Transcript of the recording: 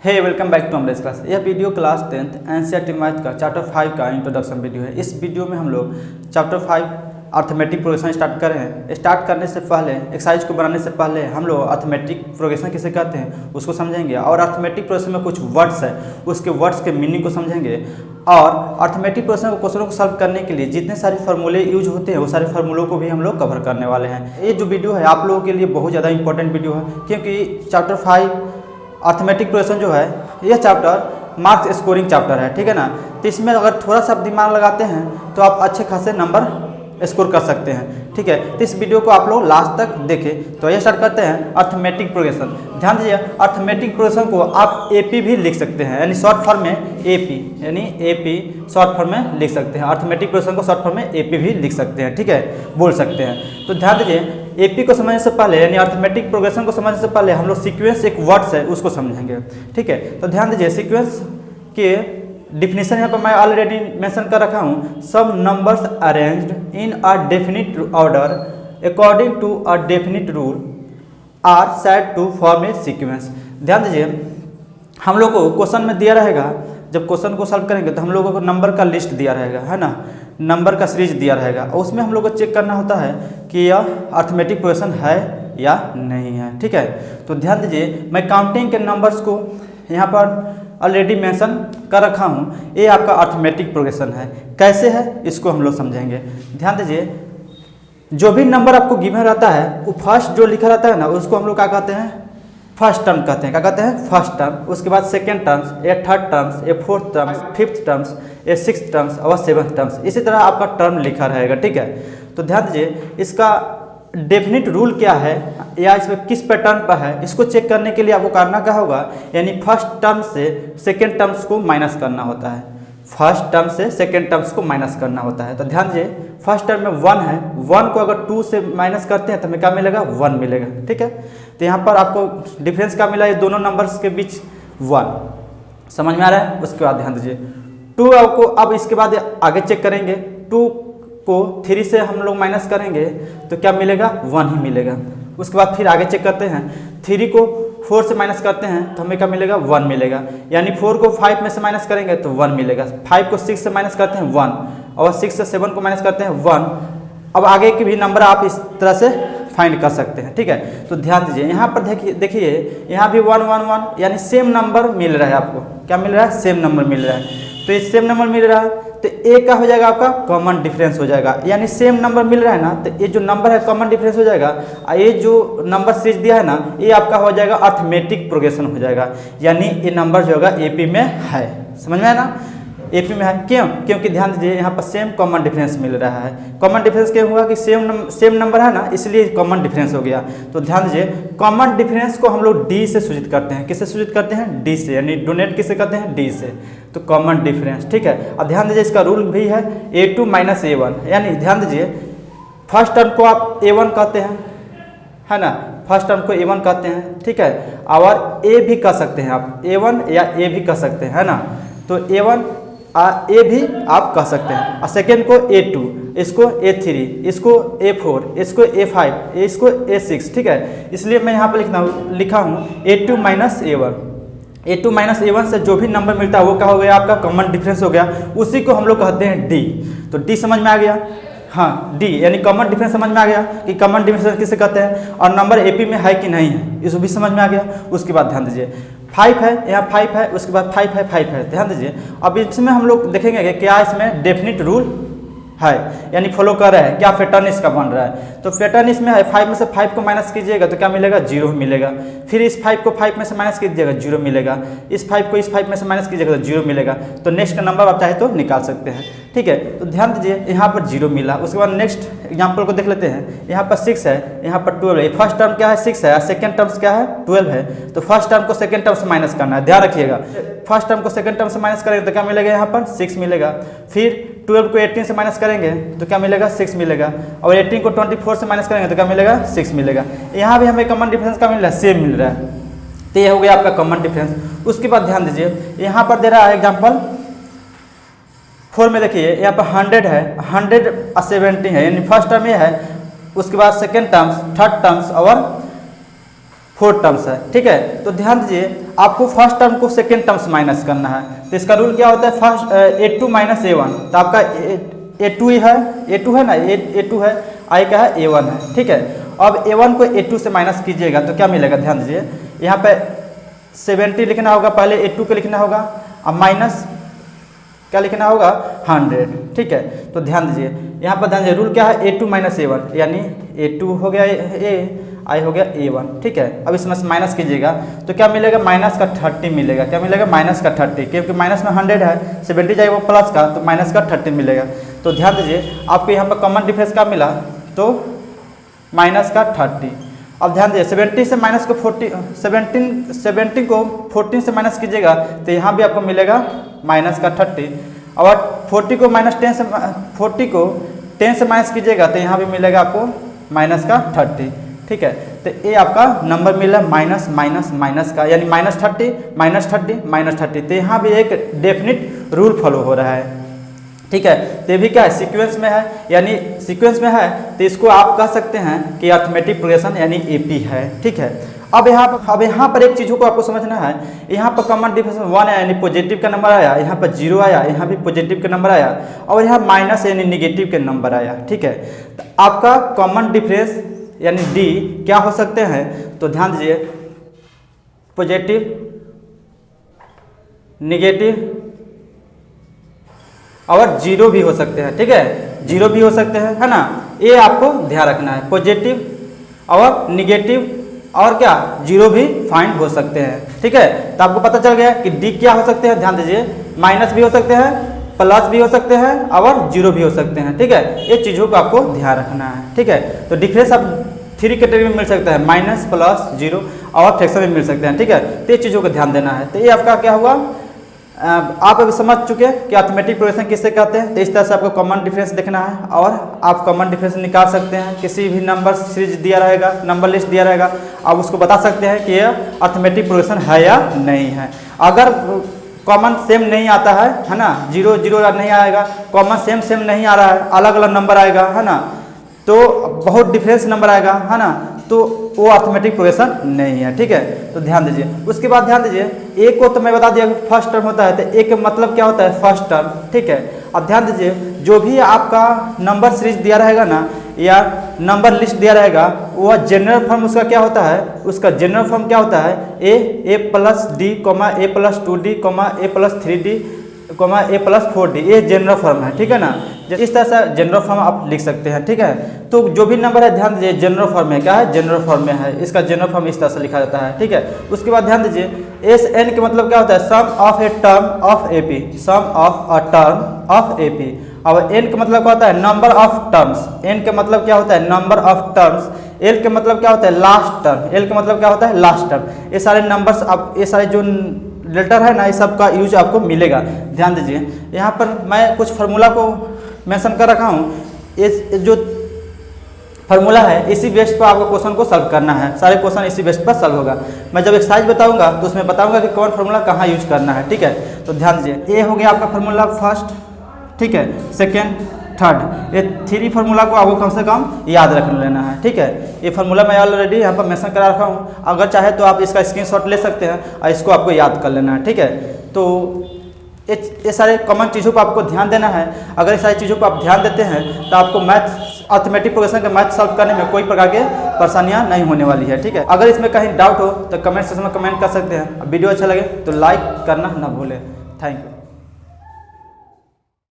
Hey welcome back to Amresh class. यह video class 10th NCERT math का chapter 5 का introduction video है। इस वीडियो में हम लोग चैप्टर 5 अर्थमेटिक प्रोग्रेशन स्टार्ट कर रहे हैं। स्टार्ट करने से पहले एक्सरसाइज को बनाने से पहले हम लोग अर्थमेटिक प्रोग्रेशन किसे कहते हैं उसको समझेंगे, और अर्थमेटिक प्रोग्रेशन में कुछ वर्ड्स है उसके वर्ड्स के मीनिंग को समझेंगे, और अर्थमेटिक प्रोग्रेशन के क्वेश्चनों को सॉल्व करने के लिए जितने सारे फार्मूले यूज होते हैं वो सारे फार्मूलों को भी हम लोग कवर करने वाले हैं। ये जो वीडियो है आप लोगों के लिए बहुत ज़्यादा इंपॉर्टेंट वीडियो है, क्योंकि चैप्टर 5 अर्थमेटिक प्रोग्रेशन जो है यह चैप्टर मार्क्स स्कोरिंग चैप्टर है, ठीक है ना। तो इसमें अगर थोड़ा सा दिमाग लगाते हैं तो आप अच्छे खासे नंबर स्कोर कर सकते हैं, ठीक है। तो इस वीडियो को आप लोग लास्ट तक देखें। तो ये स्टार्ट करते हैं अर्थमेटिक प्रोग्रेशन। ध्यान दीजिए, अर्थमेटिक प्रोग्रेशन को आप एपी भी लिख सकते हैं, यानी शॉर्ट फॉर्म में एपी, यानी एपी शॉर्ट फॉर्म में लिख सकते हैं। अर्थमेटिक प्रोग्रेशन को शॉर्ट फॉर्म में एपी भी लिख सकते हैं, ठीक है, बोल सकते हैं। तो ध्यान दीजिए, एपी को समझने से पहले यानी अर्थमेटिक प्रोग्रेशन को समझने से पहले हम लोग सीक्वेंस एक वर्ड्स है उसको समझेंगे, ठीक है। तो ध्यान दीजिए, सीक्वेंस के डिफिनेशन यहाँ पर मैं ऑलरेडी मेंशन कर रखा हूँ। Some numbers arranged in a definite order according to a definite rule are said to form a sequence. ध्यान दीजिए, हम लोग को क्वेश्चन में दिया रहेगा, जब क्वेश्चन को सॉल्व करेंगे तो हम लोगों को नंबर का लिस्ट दिया रहेगा, है ना, नंबर का सीरीज दिया रहेगा, और उसमें हम लोग को चेक करना होता है कि यह अर्थमेटिक प्रोग्रेशन है या नहीं है, ठीक है। तो ध्यान दीजिए, मैं काउंटिंग के नंबर्स को यहाँ पर ऑलरेडी मेंशन कर रखा हूँ। ये आपका अर्थमेटिक प्रोग्रेशन है। कैसे है इसको हम लोग समझेंगे। ध्यान दीजिए, जो भी नंबर आपको गिवन रहता है वो फर्स्ट जो लिखा रहता है ना उसको हम लोग क्या कहते हैं, फर्स्ट टर्म कहते हैं। क्या कहते हैं, फर्स्ट टर्म। उसके बाद सेकेंड टर्म्स, ये थर्ड टर्म्स, ये फोर्थ टर्म्स, फिफ्थ टर्म्स, ये सिक्स्थ टर्म्स और सेवन्थ टर्म्स। इसी तरह आपका टर्म लिखा रहेगा, ठीक है। तो ध्यान दीजिए, इसका डेफिनिट रूल क्या है या इसमें किस पैटर्न पर है इसको चेक करने के लिए आपको करना क्या होगा, यानी फर्स्ट टर्म से सेकेंड टर्म्स को माइनस करना होता है। फर्स्ट टर्म से सेकेंड टर्म्स को माइनस करना होता है। तो ध्यान दीजिए, फर्स्ट टर्म में 1 है, 1 को अगर 2 से माइनस करते हैं तो हमें क्या मिलेगा, 1 मिलेगा, ठीक है। तो यहाँ पर आपको डिफरेंस क्या मिला, ये दोनों नंबर्स के बीच 1, समझ में आ रहा है। उसके बाद ध्यान दीजिए 2 को अब इसके बाद आगे चेक करेंगे, 2 को 3 से हम लोग माइनस करेंगे तो क्या मिलेगा, 1 ही मिलेगा। उसके बाद फिर आगे चेक करते हैं, 3 को 4 से माइनस करते हैं तो हमें क्या मिलेगा, 1 मिलेगा। यानी 4 को 5 में से माइनस करेंगे तो 1 मिलेगा। 5 को 6 से माइनस करते हैं 1, और 6 से 7 को माइनस करते हैं 1। अब आगे के भी नंबर आप इस तरह से फाइंड कर सकते हैं, ठीक है। तो ध्यान दीजिए, यहाँ पर देखिए यहाँ भी 1 1 1 यानी सेम नंबर मिल रहा है। आपको क्या मिल रहा है, सेम नंबर मिल रहा है। तो ये सेम नंबर मिल रहा है तो ए का हो जाएगा आपका कॉमन डिफरेंस हो जाएगा। यानी सेम नंबर मिल रहा है ना, तो ये जो नंबर है कॉमन डिफरेंस हो जाएगा, और ये जो नंबर सीरीज दिया है ना ये आपका हो जाएगा अर्थमेटिक प्रोग्रेशन हो जाएगा। यानी ये नंबर जो होगा एपी में है, समझ में आया ना, एपी में है। क्यों, क्योंकि ध्यान दीजिए यहाँ पर सेम कॉमन डिफरेंस मिल रहा है। कॉमन डिफरेंस क्या हुआ कि सेम नंबर है ना, इसलिए कॉमन डिफरेंस हो गया। तो ध्यान दीजिए, कॉमन डिफरेंस को हम लोग डी से सूचित करते हैं। किससे सूचित करते हैं, डी से, यानी डोनेट किसे करते हैं, डी से। तो कॉमन डिफरेंस, ठीक है। अब ध्यान दीजिए, इसका रूल भी है a2 - a1, यानी ध्यान दीजिए फर्स्ट टर्म को आप a1 कहते हैं, है ना, फर्स्ट टर्म को a1 कहते हैं, ठीक है। और a भी कह सकते हैं आप, a1 या a भी कह सकते हैं, है ना। तो a1 ए भी आप कह सकते हैं, और सेकेंड को a2, इसको a3, इसको a4, इसको a5, इसको a6, ठीक है। इसलिए मैं यहाँ पर लिखा हूँ a2 - a1। a2 - a1 से जो भी नंबर मिलता है वो क्या हो गया, आपका कॉमन डिफरेंस हो गया। उसी को हम लोग कहते हैं डी। तो डी समझ में आ गया, हाँ, डी यानी कॉमन डिफरेंस समझ में आ गया कि कॉमन डिफरेंस किसे कहते हैं, और नंबर एपी में है कि नहीं है इसको भी समझ में आ गया। उसके बाद ध्यान दीजिए 5 है, यहाँ 5 है, उसके बाद 5 है, 5 है। ध्यान दीजिए, अब इसमें हम लोग देखेंगे कि क्या इसमें डेफिनिट रूल है, यानी फॉलो कर रहा है, क्या पैटर्न इसका बन रहा है। तो पैटर्न इसमें है, 5 में से 5 को माइनस कीजिएगा तो क्या मिलेगा, 0 मिलेगा। फिर इस 5 को 5 में से माइनस कीजिएगा 0 मिलेगा। इस 5 को इस 5 में से माइनस कीजिएगा तो 0 मिलेगा। तो नेक्स्ट का नंबर आप चाहे तो निकाल सकते हैं, ठीक है। तो ध्यान दीजिए, यहाँ पर 0 मिला। उसके बाद नेक्स्ट एग्जाम्पल को देख लेते हैं। यहाँ पर 6 है, यहाँ पर 12 है। फर्स्ट टर्म क्या है, 6 है, सेकेंड टर्म्स क्या है, 12 है। तो फर्स्ट टर्म को सेकेंड टर्म से माइनस करना है, ध्यान रखिएगा। फर्स्ट टर्म को सेकेंड टर्म से माइनस करेंगे तो क्या मिलेगा, यहाँ पर 6 मिलेगा। फिर 12 को 18 से माइनस करेंगे तो क्या मिलेगा, 6 मिलेगा। और 18 को 24 से माइनस करेंगे तो क्या मिलेगा, 6 मिलेगा। यहाँ भी हमें कॉमन डिफरेंस का मिल रहा है, सेम मिल रहा है। तो ये हो गया आपका कॉमन डिफरेंस। उसके बाद ध्यान दीजिए, यहाँ पर दे रहा है एग्जाम्पल 4 में, देखिए यहाँ पर 100 है, 170 है, यानी फर्स्ट टर्म ये है। उसके बाद सेकेंड टर्म्स, थर्ड टर्म्स और 4 टर्म्स है, ठीक है। तो ध्यान दीजिए आपको फर्स्ट टर्म को सेकेंड टर्म से माइनस करना है। तो इसका रूल क्या होता है, फर्स्ट A2 माइनस A1, तो आपका A2 ही है, A2 है ना, A2 है, I का है A1 है, ठीक है। अब A1 को A2 से माइनस कीजिएगा तो क्या मिलेगा, ध्यान दीजिए यहाँ पे 70 लिखना होगा, पहले A2 को लिखना होगा, अब माइनस क्या लिखना होगा 100, ठीक है। तो ध्यान दीजिए यहाँ पर ध्यान दीजिए रूल क्या है, A2 माइनस A1 यानी A2 हो गया A, I हो गया A1, ठीक है। अब इसमें से माइनस कीजिएगा तो क्या मिलेगा, माइनस का 30 मिलेगा। क्या मिलेगा, माइनस का 30, क्योंकि माइनस में 100 है, 70 जाएगा वो प्लस का, तो माइनस का 30 मिलेगा। तो ध्यान दीजिए आपको यहाँ पर कॉमन डिफरेंस क्या मिला, तो माइनस का 30। अब ध्यान दीजिए 70 से माइनस को 17 को 14 से माइनस कीजिएगा तो यहाँ भी आपको मिलेगा माइनस का 30। और 40 को माइनस 10 से 40 को 10 से माइनस कीजिएगा तो यहाँ भी मिलेगा आपको माइनस का 30, ठीक है। तो ये आपका नंबर मिला माइनस माइनस माइनस का, यानी माइनस 30 माइनस 30 माइनस 30। तो यहाँ भी एक डेफिनिट रूल फॉलो हो रहा है, ठीक है। तो ये भी क्या है, सीक्वेंस में है, यानी सीक्वेंस में है तो इसको आप कह सकते हैं कि अरिथमेटिक प्रोग्रेशन यानी AP है, ठीक है। अब यहाँ पर एक चीज़ों को आपको समझना है, यहाँ पर कॉमन डिफरेंस 1 है यानी पॉजिटिव का नंबर आया, यहाँ पर 0 आया, यहाँ भी पॉजिटिव का नंबर आया, और यहाँ माइनस यानी निगेटिव के नंबर आया, ठीक है। तो आपका कॉमन डिफरेंस यानी D क्या हो सकते हैं, तो ध्यान दीजिए पॉजिटिव, निगेटिव और 0 भी हो सकते हैं, ठीक है, 0 भी हो सकते हैं, है ना। ये आपको ध्यान रखना है, पॉजिटिव और निगेटिव और क्या 0 भी फाइंड हो सकते हैं, ठीक है। तो आपको पता चल गया कि D क्या हो सकते हैं, ध्यान दीजिए माइनस भी हो सकते हैं, प्लस भी हो सकते हैं और 0 भी हो सकते हैं, ठीक है। ये चीज़ों को आपको ध्यान रखना है, ठीक है। तो डिफरेंस आप 3 कैटेगरी में मिल सकता है, माइनस प्लस 0 और फ्रैक्शन में मिल सकते हैं, ठीक है। तो ये चीज़ों को ध्यान देना है। तो ये आपका क्या हुआ, आप अभी समझ चुके हैं कि अरिथमेटिक प्रोग्रेशन किससे कहते हैं। तो इस तरह से आपको कॉमन डिफरेंस देखना है और आप कॉमन डिफरेंस निकाल सकते हैं। किसी भी नंबर सीरीज दिया रहेगा, नंबर लिस्ट दिया रहेगा, आप उसको बता सकते हैं कि ये अरिथमेटिक प्रोग्रेशन है या नहीं है। अगर कॉमन सेम नहीं आता है ना, 0 0 नहीं आएगा, कॉमन सेम नहीं आ रहा है, अलग अलग नंबर आएगा, है ना, तो बहुत डिफरेंस नंबर आएगा, है ना, तो वो अरिथमेटिक प्रोग्रेशन नहीं है, ठीक है। तो ध्यान दीजिए, उसके बाद ध्यान दीजिए A को तो मैं बता दिया फर्स्ट टर्म होता है, तो A का मतलब क्या होता है, फर्स्ट टर्म, ठीक है। अब ध्यान दीजिए जो भी आपका नंबर सीरीज दिया रहेगा ना या नंबर लिस्ट दिया रहेगा, वह जनरल फॉर्म उसका क्या होता है, उसका जनरल फॉर्म क्या होता है, A plus D, A plus 2D, A plus 3D, A plus 4D, ये जनरल फॉर्म है, ठीक है ना। इस तरह से जनरल फॉर्म आप लिख सकते हैं, ठीक है। तो जो भी नंबर है ध्यान दीजिए जनरल फॉर्म में क्या है, जनरल फॉर्म में है, इसका जनरल फॉर्म इस तरह से लिखा जाता है, ठीक है। उसके बाद ध्यान दीजिए SN के मतलब क्या होता है, sum of a term of AP, sum of a term of AP। और N का मतलब क्या होता है, नंबर ऑफ टर्म्स, N का मतलब क्या होता है, नंबर ऑफ टर्म्स। L का मतलब क्या होता है, लास्ट टर्म, L का मतलब क्या होता है, लास्ट टर्म। ये सारे नंबर्स आप, ये सारे जो लेटर है ना, इस सब का यूज आपको मिलेगा। ध्यान दीजिए यहाँ पर मैं कुछ फार्मूला को मेंशन कर रखा हूँ, इस जो फार्मूला है इसी बेस पर आपको क्वेश्चन को सॉल्व करना है, सारे क्वेश्चन इसी बेस पर सॉल्व होगा। मैं जब एक्सरसाइज बताऊंगा तो उसमें बताऊंगा कि कौन फार्मूला कहाँ यूज करना है, ठीक है। तो ध्यान दीजिए ये हो गया आपका फार्मूला फर्स्ट, ठीक है, सेकेंड, थर्ड, ये 3 फार्मूला को आपको कम से कम याद रख लेना है, ठीक है। ये फार्मूला मैं ऑलरेडी यहाँ पर मेंशन करा रखा हूँ, अगर चाहे तो आप इसका स्क्रीनशॉट ले सकते हैं और इसको आपको याद कर लेना है, ठीक है। तो ये सारे कॉमन चीज़ों पर आपको ध्यान देना है। अगर ये सारी चीज़ों पर आप ध्यान देते हैं तो आपको मैथ, अरिथमेटिक प्रोग्रेशन का मैथ सॉल्व करने में कोई प्रकार के परेशानियाँ नहीं होने वाली है, ठीक है। अगर इसमें कहीं डाउट हो तो कमेंट सेक्शन में कमेंट कर सकते हैं। वीडियो अच्छा लगे तो लाइक करना ना भूलें। Thank you.